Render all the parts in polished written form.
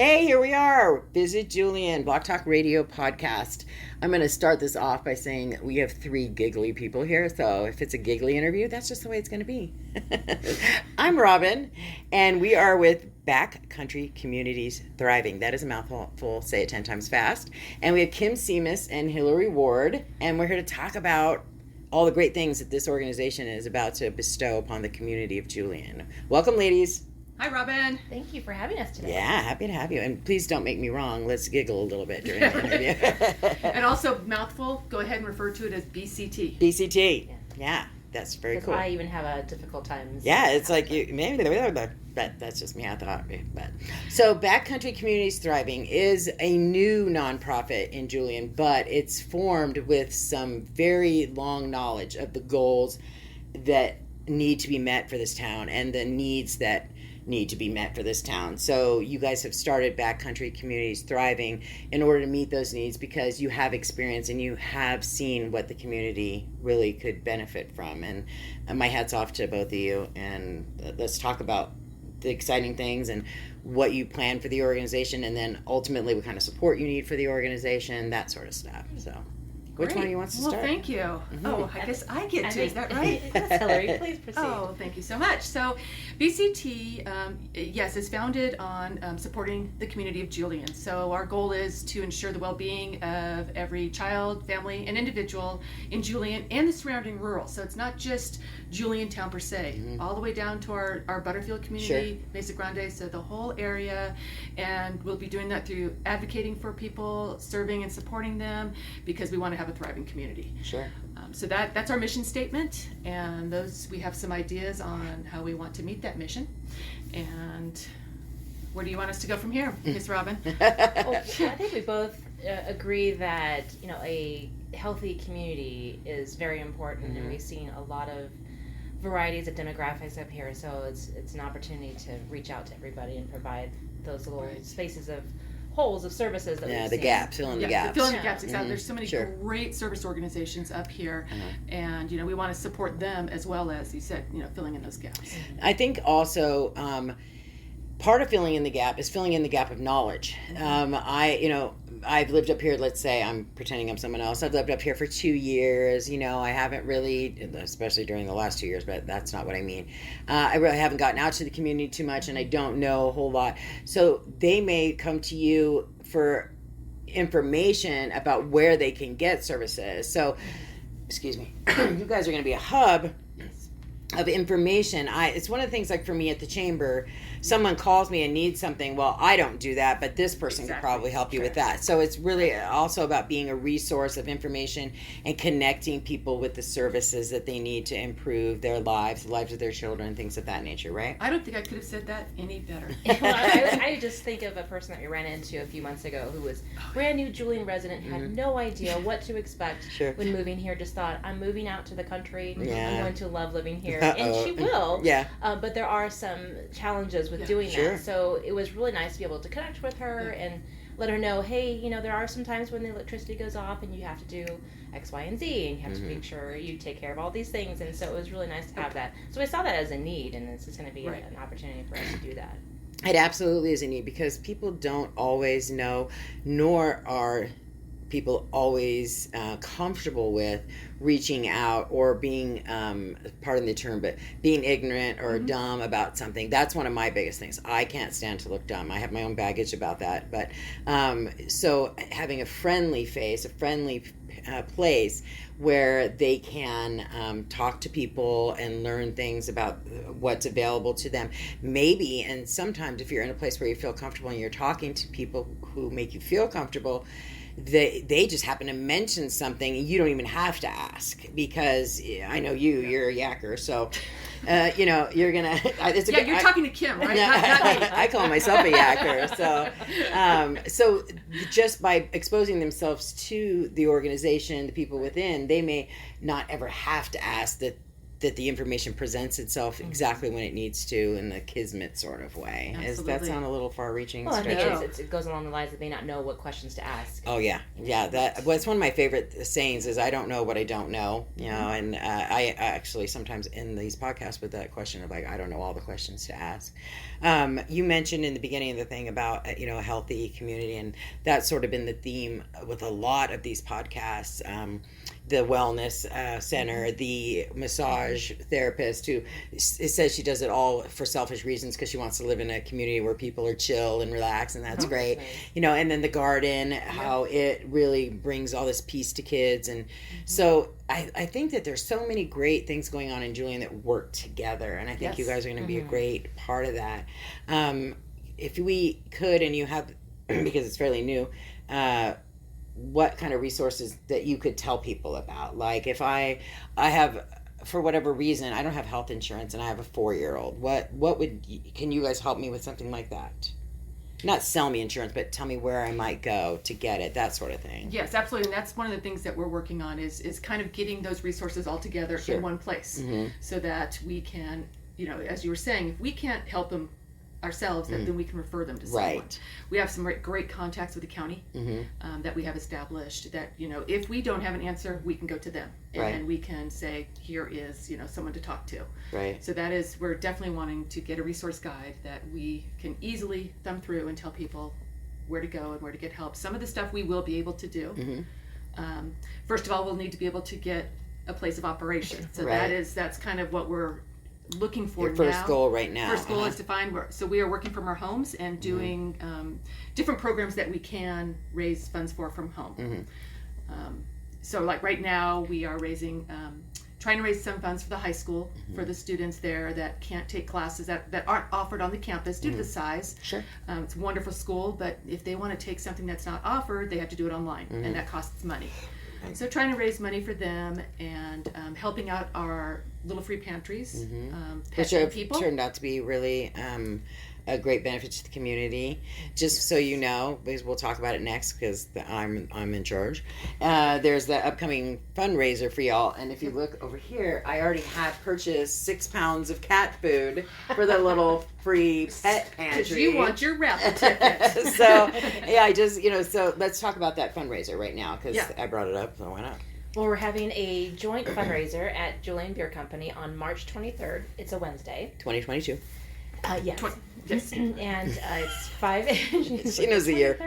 Hey, here we are. Visit Julian, Block Talk Radio podcast. I'm going to start this off by saying we have 3 giggly people here. So if it's a giggly interview, that's just the way it's going to be. I'm Robin, and we are with Backcountry Communities Thriving. That is a mouthful. Say it 10 times fast. And we have Kim Simas and Hilary Ward, and we're here to talk about all the great things that this organization is about to bestow upon the community of Julian. Welcome, ladies. Hi, Robin. Thank you for having us today. Yeah, happy to have you. And please don't make me wrong. Let's giggle a little bit during the interview. And also, mouthful, go ahead and refer to it as BCT. BCT. Yeah, that's very Because cool. I even have a difficult time. Yeah, it's like you maybe that's just me. I thought, but so Backcountry Communities Thriving is a new nonprofit in Julian, but it's formed with some very long knowledge of the goals that need to be met for this town and the needs that need to be met for this town. So you guys have started Backcountry Communities Thriving in order to meet those needs because you have experience and you have seen what the community really could benefit from. And my hat's off to both of you, and let's talk about the exciting things and what you plan for the organization, and then ultimately what kind of support you need for the organization, that sort of stuff. So which one of you wants to start? Well, thank you. Mm-hmm. Oh, I guess I get to. Is that right? Yes, Hilary, please proceed. Oh, thank you so much. So, BCT, yes, is founded on supporting the community of Julian. So, our goal is to ensure the well-being of every child, family, and individual in Julian and the surrounding rural. So, it's not just Julian town per se, all the way down to our Butterfield community, sure. Mesa Grande, so the whole area. And we'll be doing that through advocating for people, serving and supporting them, because we want to have a thriving community. Sure. So that's our mission statement, and we have some ideas on how we want to meet that mission. And where do you want us to go from here, Miss Robin? Well, I think we both agree that a healthy community is very important, and we've seen a lot of varieties of demographics up here. So it's an opportunity to reach out to everybody and provide those little spaces of holes of services that we've the seen. gaps, filling the gaps. Filling the gaps, exactly. There's so many Sure. great service organizations up here, and we want to support them as well as you said, filling in those gaps. I think also part of filling in the gap is filling in the gap of knowledge. I've lived up here, let's say, I'm pretending I'm someone else. I've lived up here for 2 years. I haven't really, especially during the last 2 years, but that's not what I mean. I really haven't gotten out to the community too much, and I don't know a whole lot. So they may come to you for information about where they can get services. So, excuse me, you guys are going to be a hub of information. It's one of the things, like for me at the chamber, someone calls me and needs something. Well, I don't do that, but this person could probably help you with that. So it's really also about being a resource of information and connecting people with the services that they need to improve their lives, the lives of their children, things of that nature, right? I don't think I could have said that any better. Well, I just think of a person that we ran into a few months ago who was brand new Julian resident, had no idea what to expect when moving here. Just thought, I'm moving out to the country. I'm going to love living here. And she will. Yeah. But there are some challenges with doing that. So it was really nice to be able to connect with her and let her know, hey, there are some times when the electricity goes off and you have to do X, Y, and Z, and you have to make sure you take care of all these things. And so it was really nice to have that. So I saw that as a need, and this is going to be an opportunity for us to do that. It absolutely is a need, because people don't always know, nor are people always comfortable with reaching out or being, pardon the term, but being ignorant or dumb about something. That's one of my biggest things. I can't stand to look dumb. I have my own baggage about that. But so having a friendly face, a friendly place where they can talk to people and learn things about what's available to them. Maybe, and sometimes if you're in a place where you feel comfortable and you're talking to people who make you feel comfortable, they just happen to mention something and you don't even have to ask, because I know you're a yacker, so you're gonna you're talking to Kim, right? Not me. I call myself a yacker. So just by exposing themselves to the organization, the people within, they may not ever have to ask that the information presents itself exactly when it needs to in the kismet sort of way. Absolutely. Does that sound a little far-reaching? Well, I think it goes along the lines of they not know what questions to ask. Oh yeah, yeah. That's one of my favorite sayings is I don't know what I don't know. You know, and I actually sometimes end these podcasts with that question of like I don't know all the questions to ask. You mentioned in the beginning of the thing about a healthy community, and that's sort of been the theme with a lot of these podcasts. The wellness center, the massage therapist who it says she does it all for selfish reasons because she wants to live in a community where people are chill and relax, and that's great. Nice. And then the garden, how it really brings all this peace to kids. And so I think that there's so many great things going on in Julian that work together, and I think you guys are going to be a great part of that. If we could, and you have, because it's fairly new, what kind of resources that you could tell people about? Like if I have, for whatever reason, I don't have health insurance and I have a 4-year-old, can you guys help me with something like that? Not sell me insurance, but tell me where I might go to get it, that sort of thing. Yes, absolutely. And that's one of the things that we're working on is kind of getting those resources all together in one place so that we can, as you were saying, if we can't help them ourselves, then we can refer them to someone. We have some great contacts with the county that we have established that, if we don't have an answer, we can go to them and we can say, here is, someone to talk to. Right. So that is, we're definitely wanting to get a resource guide that we can easily thumb through and tell people where to go and where to get help. Some of the stuff we will be able to do. First of all, we'll need to be able to get a place of operation. So that's kind of what we're looking for. Your first goal right now. First goal is to find where. So we are working from our homes and doing different programs that we can raise funds for from home. So like right now we are trying to raise some funds for the high school for the students there that can't take classes that aren't offered on the campus due to the size. Sure. It's a wonderful school, but if they want to take something that's not offered, they have to do it online, and that costs money. So trying to raise money for them and helping out our little free pantries, which have turned out to be really a great benefit to the community. Just so you know, because we'll talk about it next because I'm in charge. There's the upcoming fundraiser for y'all, and if you look over here, I already have purchased 6 pounds of cat food for the little free pet pantry. Because you want your raffle ticket. So yeah, I just so let's talk about that fundraiser right now because I brought it up, so why not? Well, we're having a joint fundraiser at Julian Beer Company on March 23rd. It's a Wednesday. 2022. Yes. Yes. And it's 5. She knows the year.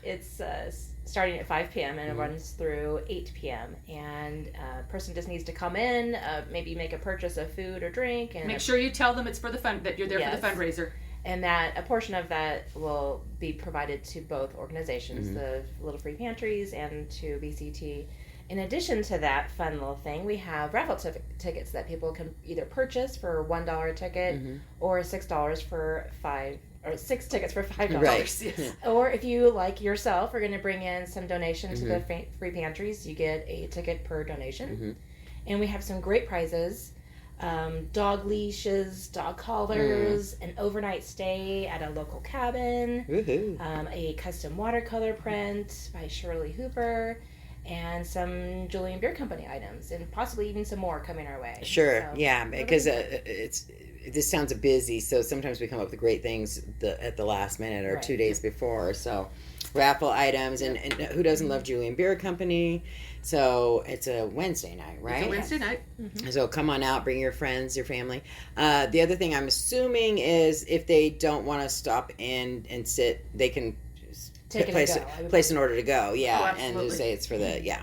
It's starting at 5 p.m. and it runs through 8 p.m. And a person just needs to come in, maybe make a purchase of food or drink, and make sure you tell them it's for the fun that you're there for the fundraiser. And that a portion of that will be provided to both organizations, the Little Free Pantries and to BCT. In addition to that fun little thing, we have raffle tickets that people can either purchase for $1 a ticket or $6 for or 6 tickets for $5. Right. Yes. Or if you, like yourself, are going to bring in some donation to the free pantries, you get a ticket per donation. And we have some great prizes. Dog leashes, dog collars, an overnight stay at a local cabin, a custom watercolor print by Shirley Hooper, and some Julian Beer Company items, and possibly even some more coming our way. Sure, so, yeah, because this sounds busy, so sometimes we come up with great things at the last minute or 2 days before. So raffle items, and who doesn't love Julian Beer Company? So it's a Wednesday night, right? It's a Wednesday night. So come on out, bring your friends, your family. The other thing I'm assuming is if they don't want to stop in and sit, they can place an order to go. Yeah, and just say it's for the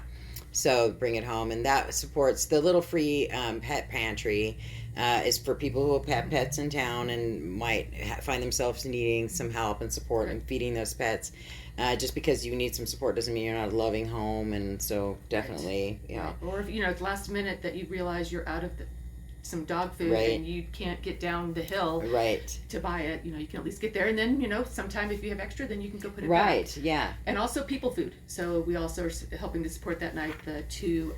So bring it home, and that supports the Little Free Pet Pantry. Is for people who have pets in town and might find themselves needing some help and support in feeding those pets. Just because you need some support doesn't mean you're not a loving home, and so definitely, Or if at the last minute that you realize you're out of some dog food and you can't get down the hill to buy it, you can at least get there, and then sometime if you have extra, then you can go put it back. Yeah. And also people food. So we also are helping to support that night the 2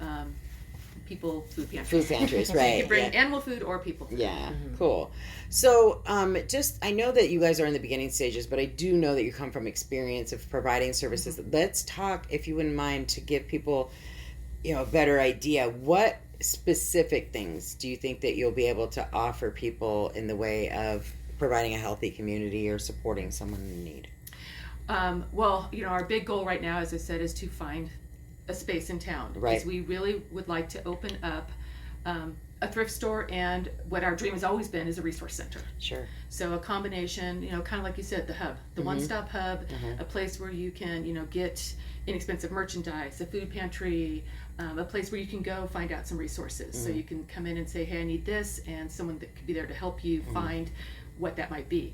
people food pantries. Food pantries, So you can bring animal food or people food. Yeah, cool. So, I know that you guys are in the beginning stages, but I do know that you come from experience of providing services. Let's talk, if you wouldn't mind, to give people, a better idea. What specific things do you think that you'll be able to offer people in the way of providing a healthy community or supporting someone in need? Well, our big goal right now, as I said, is to find a space in town. Right. Because we really would like to open up a thrift store, and what our dream has always been is a resource center. Sure. So a combination, kind of like you said, the hub, the one-stop hub, a place where you can, get inexpensive merchandise, a food pantry, a place where you can go find out some resources. So you can come in and say, hey, I need this, and someone that could be there to help you find what that might be.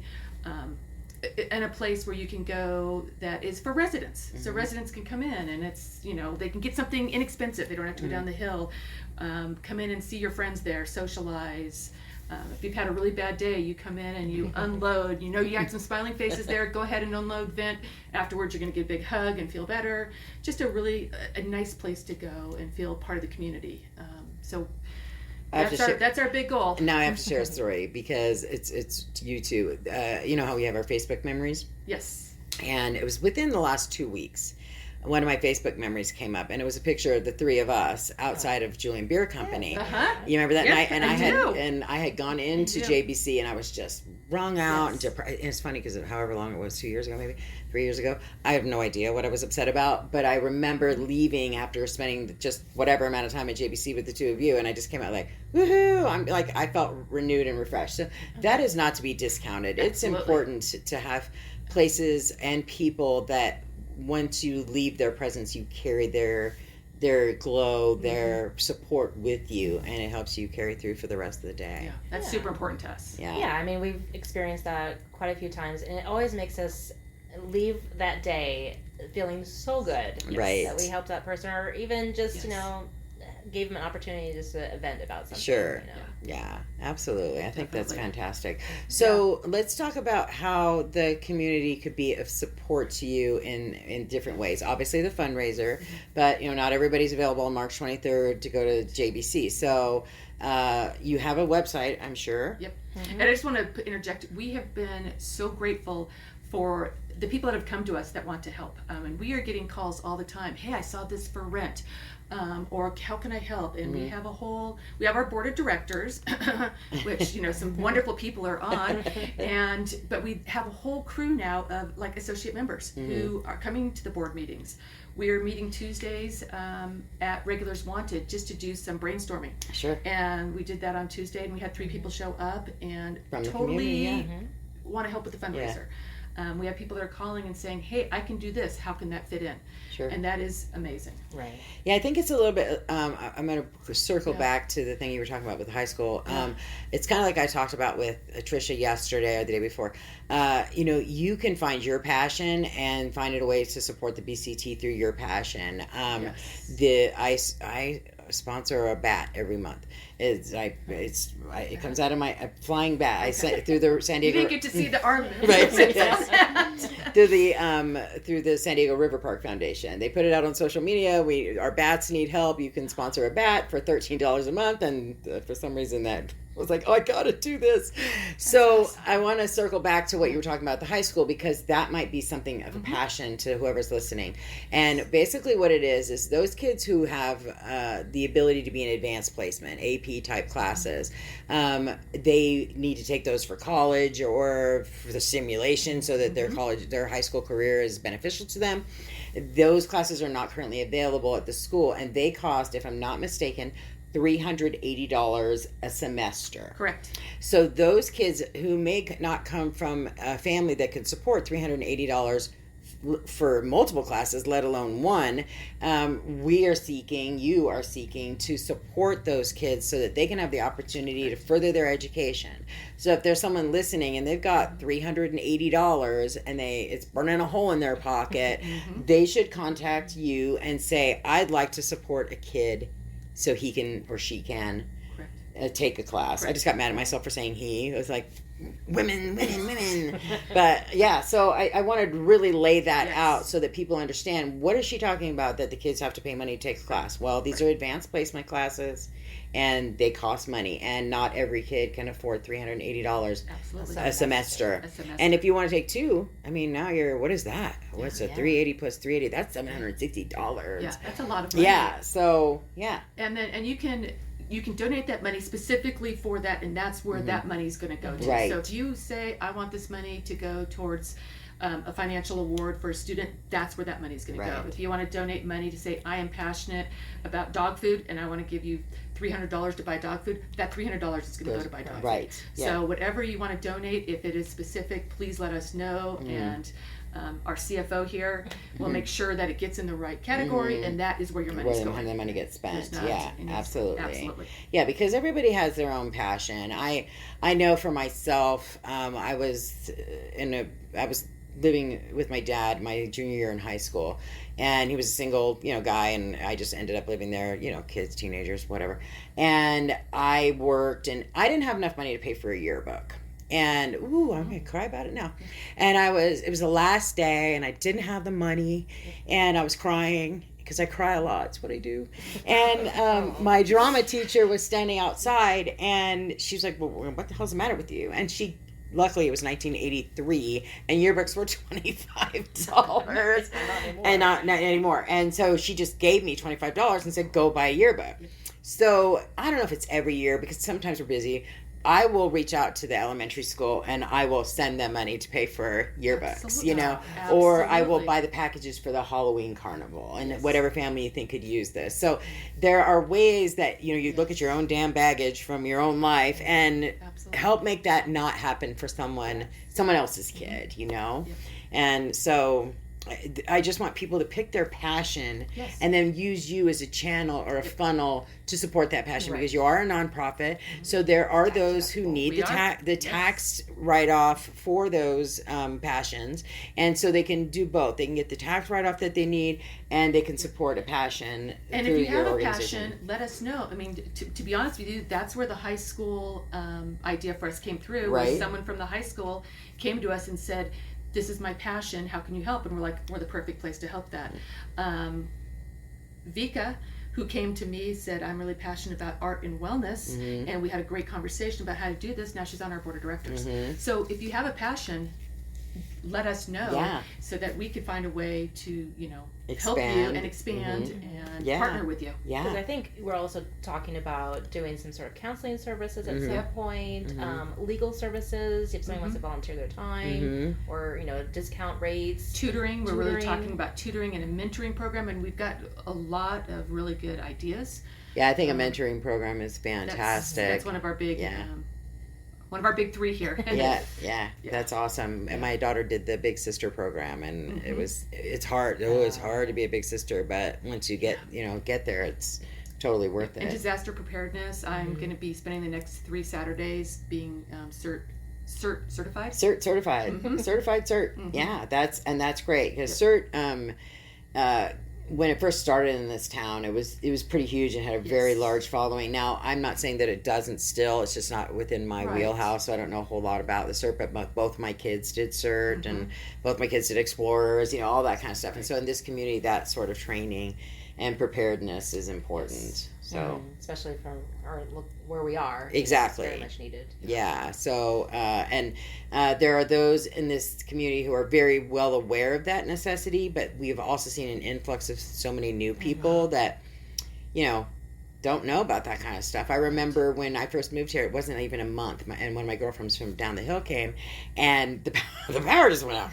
And a place where you can go that is for residents. So residents can come in, and it's, they can get something inexpensive. They don't have to go down the hill. Come in and see your friends there, socialize. If you've had a really bad day, you come in and you unload. You got some smiling faces there. Go ahead and unload, vent. Afterwards, you're going to get a big hug and feel better. Just a really a nice place to go and feel part of the community. So that's our big goal. Now I have to share a story because it's you two. You know how we have our Facebook memories? Yes. And it was within the last 2 weeks. One of my Facebook memories came up, and it was a picture of the three of us outside of Julian Beer Company. You remember that night? And I had gone into JBC, and I was just wrung out and depressed. And it's funny because however long it was, 2 years ago, maybe 3 years ago, I have no idea what I was upset about. But I remember leaving after spending just whatever amount of time at JBC with the two of you, and I just came out like, woohoo! I'm like, I felt renewed and refreshed. So that is not to be discounted. It's important to have places and people that once you leave their presence, you carry their glow, their support with you, and it helps you carry through for the rest of the day. Yeah, that's super important to us. Yeah, I mean, we've experienced that quite a few times, and it always makes us leave that day feeling so good that we helped that person, or even just gave them an opportunity just to vent about something. Sure. Yeah, absolutely. I think that's fantastic. So let's talk about how the community could be of support to you in different ways. Obviously the fundraiser, but not everybody's available on March 23rd to go to JBC. So you have a website, I'm sure. Yep. And I just want to interject. We have been so grateful for the people that have come to us that want to help. And we are getting calls all the time. Hey, I saw this for rent. Or how can I help? And we have our board of directors, which, some wonderful people are on. But we have a whole crew now of like associate members who are coming to the board meetings. We are meeting Tuesdays at Regulars Wanted just to do some brainstorming. Sure. And we did that on Tuesday, and we had 3 people show up and from totally want to help with the fundraiser. We have people that are calling and saying, hey, I can do this. How can that fit in? Sure. And that is amazing. Right. Yeah, I think it's a little bit, I'm going to circle back to the thing you were talking about with the high school. It's kind of like I talked about with Tricia yesterday or the day before. You can find your passion and find a way to support the BCT through your passion. I sponsor a bat every month. It comes out of my flying bat. I sent it through the San Diego. You didn't get to see the arm move. Right. through the San Diego River Park Foundation. They put it out on social media. Our bats need help. You can sponsor a bat for $13 a month, and for some reason that was like, oh, I gotta do this. So awesome. I want to circle back to what you were talking about at the high school, because that might be something of a passion to whoever's listening. And basically what it is those kids who have the ability to be in advanced placement, AP type classes, they need to take those for college or for the simulation so that their high school career is beneficial to them. Those classes are not currently available at the school, and they cost, if I'm not mistaken, $380 a semester. Correct. So those kids who may not come from a family that can support $380 for multiple classes, let alone one, you are seeking to support those kids so that they can have the opportunity to further their education. So if there's someone listening and they've got $380 and it's burning a hole in their pocket, they should contact you and say, I'd like to support a kid so he can or she can take a class. Correct. I just got mad at myself for saying he. It was like, women. But yeah, so I wanted to really lay that out so that people understand, what is she talking about that the kids have to pay money to take a class? Well, these are advanced placement classes, and they cost money, and not every kid can afford $380 a semester. And if you want to take 2, I mean, now what is that? What's a 380 plus 380? That's $760. Yeah, that's a lot of money. Yeah, so, yeah. And you can you can donate that money specifically for that, and that's where that money is going to go to. Right. So if you say, I want this money to go towards a financial award for a student, that's where that money is going to go. If you want to donate money to say, I am passionate about dog food and I want to give you $300 to buy dog food, that $300 is going to go to buy dog food. So whatever you want to donate, if it is specific, please let us know, and our CFO here will make sure that it gets in the right category, and that is where your money's going. Where the money gets spent. Absolutely. Yeah, because everybody has their own passion. I know for myself, I was living with my dad my junior year in high school, and he was a single guy, and I just ended up living there, kids, teenagers, whatever. And I worked, and I didn't have enough money to pay for a yearbook. And I'm gonna cry about it now. And it was the last day, and I didn't have the money, and I was crying because I cry a lot. It's what I do. And my drama teacher was standing outside, and she's like, "Well, what the hell's the matter with you?" And luckily it was 1983, and yearbooks were $25, and not anymore. And so she just gave me $25 and said, "Go buy a yearbook." So I don't know if it's every year, because sometimes we're busy. I will reach out to the elementary school and I will send them money to pay for yearbooks, Absolutely. or I will buy the packages for the Halloween carnival, and whatever family you think could use this. So there are ways that, you look at your own damn baggage from your own life and help make that not happen for someone else's kid, And so I just want people to pick their passion and then use you as a channel or a funnel to support that passion, because you are a nonprofit. So there are those who need the tax write-off for those passions, and so they can do both. They can get the tax write-off that they need, and they can support a passion. And if you have a passion, let us know. I mean, to be honest with you, that's where the high school idea for us came through. Right. Someone from the high school came to us and said, "This is my passion, how can you help?" And we're like, we're the perfect place to help that. Vika, who came to me, said, "I'm really passionate about art and wellness," and we had a great conversation about how to do this. Now she's on our board of directors. So if you have a passion, let us know so that we could find a way to, help you and expand and partner with you. Yeah. Because I think we're also talking about doing some sort of counseling services at some point, legal services, if somebody wants to volunteer their time, or, discount rates. Tutoring. We're really talking about tutoring and a mentoring program, and we've got a lot of really good ideas. Yeah, I think a mentoring program is fantastic. That's one of our big... one of our big three here. yeah, that's awesome. And my daughter did the Big Sister program, and it's hard. It's hard to be a big sister, but once you get there, it's totally worth it. And disaster preparedness, I'm going to be spending the next 3 Saturdays being certified. Certified. Yeah, that's great, because CERT. When it first started in this town, it was pretty huge and had a very large following. Now, I'm not saying that it doesn't still. It's just not within my wheelhouse, so I don't know a whole lot about the CERT, but both my kids did CERT, and both my kids did Explorers, all that kind of stuff. And so in this community, that sort of training and preparedness is important. So especially from where we are, exactly, it's very much needed. Yeah. So there are those in this community who are very well aware of that necessity, but we've also seen an influx of so many new people that don't know about that kind of stuff. I remember when I first moved here, it wasn't even a month, and one of my girlfriends from down the hill came, and the power just went out.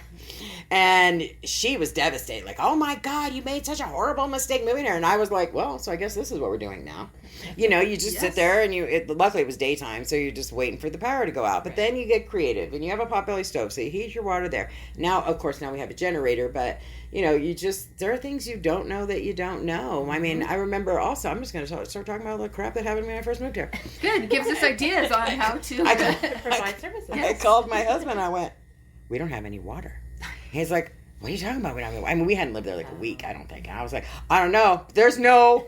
And she was devastated, like, "Oh my God, you made such a horrible mistake moving here." And I was like, well, so I guess this is what we're doing now. You just sit there, and luckily it was daytime, so you're just waiting for the power to go out. But then you get creative, and you have a potbelly stove, so you heat your water there. Now, of course, we have a generator, but there are things you don't know that you don't know. I mean, I remember also, I'm just going to start talking about all the crap that happened when I first moved here. Good. It gives us ideas on how to provide services. I called my husband, and I went, "We don't have any water." He's like, "What are you talking about? We hadn't lived there like a week, I don't think." And I was like, "I don't know. There's no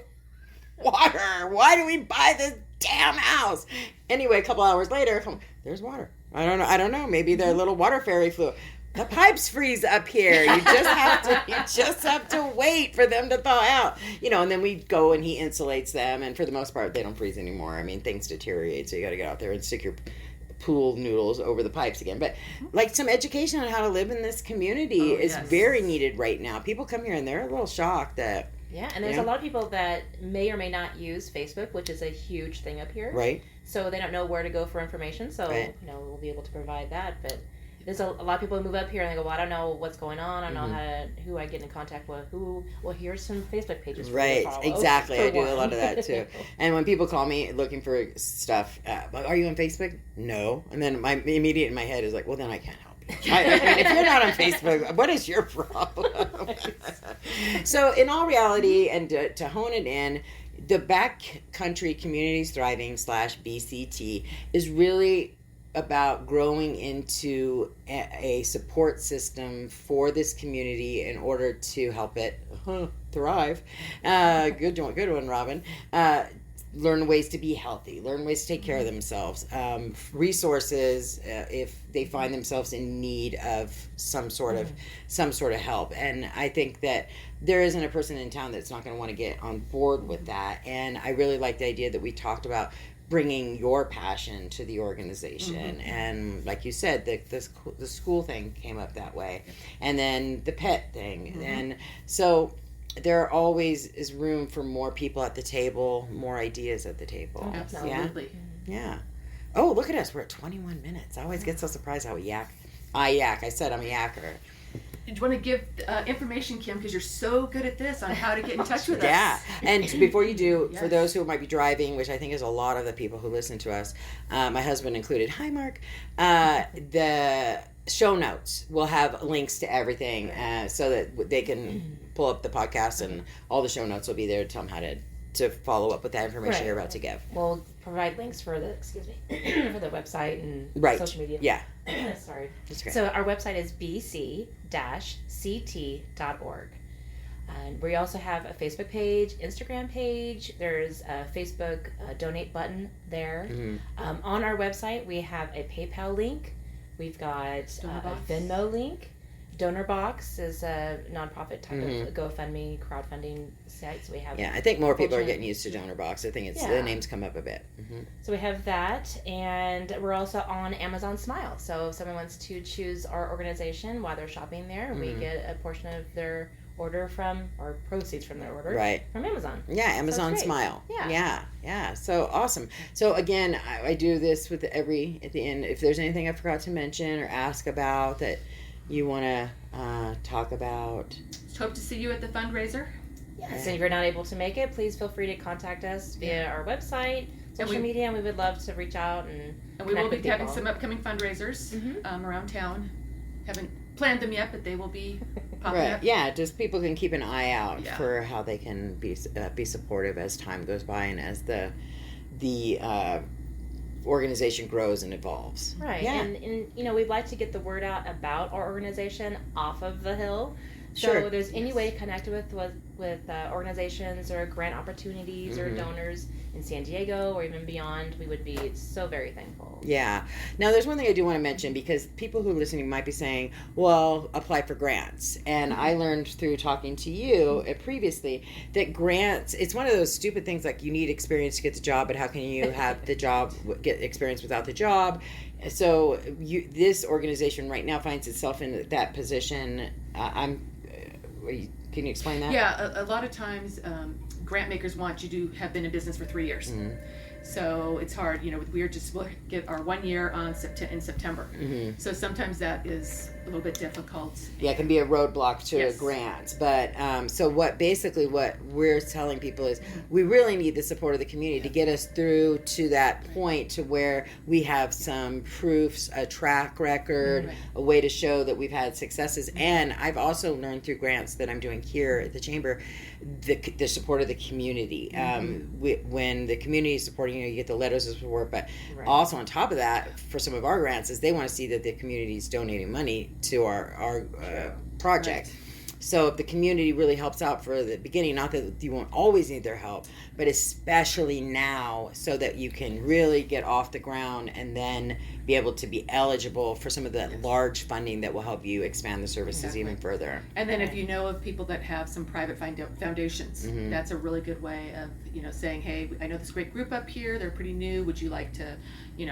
water. Why do we buy this damn house?" Anyway, a couple hours later, there's water. I don't know. Maybe their little water fairy flew. The pipes freeze up here. You just have to wait for them to thaw out. And then we go and he insulates them, and for the most part they don't freeze anymore. I mean, things deteriorate, so you got to get out there and stick your pool noodles over the pipes again. But some education on how to live in this community is very needed right now. People come here and they're a little shocked that Yeah, and there's a lot of people that may or may not use Facebook, which is a huge thing up here. Right. So they don't know where to go for information. So, we'll be able to provide that. But there's a lot of people who move up here and they go, well, I don't know what's going on. I don't know who I get in contact with. Well, here's some Facebook pages for you to follow. Exactly. I do a lot of that too. And when people call me looking for stuff, are you on Facebook? No. And then my immediate in my head is like, well, then I can't help. I mean, if you're not on Facebook, what is your problem? So in all reality, and to hone it in, the Backcountry Communities Thriving /BCT is really about growing into a support system for this community in order to help it thrive. Good one, Robin. Learn ways to be healthy, learn ways to take care of themselves, resources if they find themselves in need of some sort of help. And I think that there isn't a person in town that's not going to want to get on board with that. And I really like the idea that we talked about bringing your passion to the organization. And like you said, the school thing came up that way, and then the pet thing. And so there always is room for more people at the table, more ideas at the table. Absolutely. Yeah. Oh, look at us. We're at 21 minutes. I always get so surprised how we yak. I said I'm a yakker. Did you want to give information, Kim, because you're so good at this, on how to get in touch with us? Yeah. And before you do, for those who might be driving, which I think is a lot of the people who listen to us, my husband included, hi, Mark, the show notes will have links to everything so that they can pull up the podcast, and all the show notes will be there to tell them how to follow up with that information you're about to give. We'll provide links for the for the website and social media. Yeah. Sorry. That's great. So our website is bc-ct.org. And we also have a Facebook page, Instagram page. There's a Facebook donate button there. On our website, we have a PayPal link. We've got a Venmo link. Donor Box is a nonprofit type of GoFundMe crowdfunding site. So we have. Yeah, I think more people are getting used to Donor Box. I think the names come up a bit. So we have that, and we're also on Amazon Smile. So if someone wants to choose our organization while they're shopping there, we get a portion of their order from, or proceeds from their order from Amazon. Yeah, Amazon Smile. Yeah. So awesome. So again, I do this with at the end. If there's anything I forgot to mention or ask about that you want to talk about. Hope to see you at the fundraiser. Yes, and if you're not able to make it, please feel free to contact us via our website, social media, and we would love to reach out and we will be having some upcoming fundraisers around town. Haven't planned them yet, but they will be popping up. Yeah, just people can keep an eye out for how they can be supportive as time goes by and as the organization grows and evolves. Right. Yeah. And we'd like to get the word out about our organization off of the hill. So if there's any way to connect with organizations or grant opportunities or donors in San Diego or even beyond, we would be so very thankful. Yeah. Now, there's one thing I do want to mention, because people who are listening might be saying, well, apply for grants. And I learned through talking to you previously that grants, it's one of those stupid things like you need experience to get the job, but how can you have the job, get experience without the job? So this organization right now finds itself in that position. Can you explain that? Yeah, a lot of times grant makers want you to have been in business for 3 years. So it's hard, we'll get our 1 year in September. So sometimes that is a little bit difficult. Yeah, it can be a roadblock to a grant. But so what we're telling people is we really need the support of the community to get us through to that point to where we have some proofs, a track record, a way to show that we've had successes. And I've also learned through grants that I'm doing here at the Chamber, the support of the community. When the community is supporting you get the letters of support, but also on top of that, for some of our grants, is they want to see that the community is donating money to our project. So if the community really helps out for the beginning, not that you won't always need their help, but especially now, so that you can really get off the ground and then be able to be eligible for some of the large funding that will help you expand the services even further. And then if you know of people that have some private foundations, that's a really good way of, saying, hey, I know this great group up here, they're pretty new, would you like to,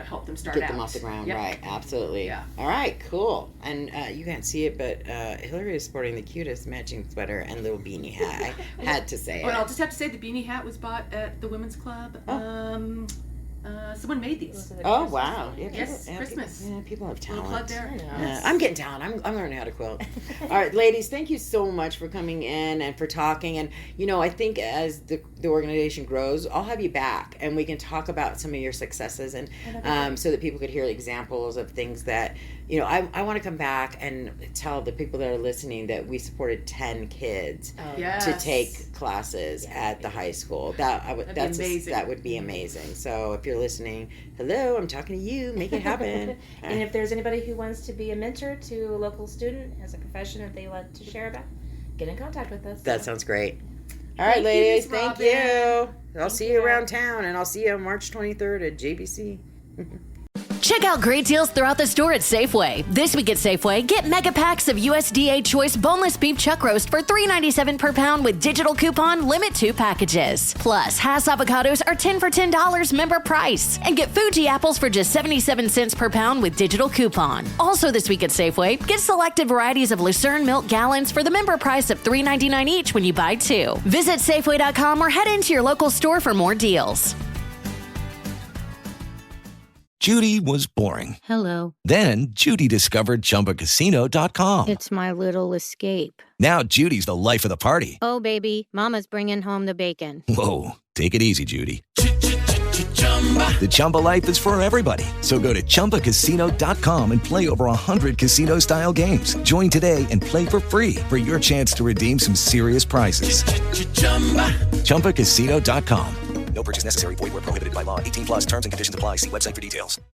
help them start Get them off the ground, right, absolutely. Yeah. All right, cool. And you can't see it, but Hilary is sporting the cutest matching sweater and little beanie hat. I had to say it. Well, I'll just have to say the beanie hat was bought at the women's club. Someone made these. Oh, wow. Yeah, yes, Christmas. People have talent. Plug there. I'm getting talent. I'm learning how to quilt. All right, ladies, thank you so much for coming in and for talking. And, I think as the organization grows, I'll have you back and we can talk about some of your successes and so that people could hear examples of things that, I want to come back and tell the people that are listening that we supported 10 kids to take classes at the high school. That would be amazing. So if you're listening, hello, I'm talking to you. Make it happen. And if there's anybody who wants to be a mentor to a local student as a profession that they want to share about, get in contact with us. That sounds great. All right, ladies, thank you. I'll see you around town, and I'll see you on March 23rd at JBC. Check out great deals throughout the store at Safeway. This week at Safeway, get mega packs of USDA Choice boneless beef chuck roast for $3.97 per pound with digital coupon, limit 2 packages. Plus, Hass avocados are 10 for $10 member price. And get Fuji apples for just 77 cents per pound with digital coupon. Also this week at Safeway, get selected varieties of Lucerne milk gallons for the member price of $3.99 each when you buy 2. Visit Safeway.com or head into your local store for more deals. Judy was boring. Hello. Then Judy discovered ChumbaCasino.com. It's my little escape. Now Judy's the life of the party. Oh, baby, mama's bringing home the bacon. Whoa, take it easy, Judy. The Chumba life is for everybody. So go to ChumbaCasino.com and play over 100 casino-style games. Join today and play for free for your chance to redeem some serious prizes. ChumbaCasino.com. No purchase necessary. Void where prohibited by law. 18+ terms and conditions apply. See website for details.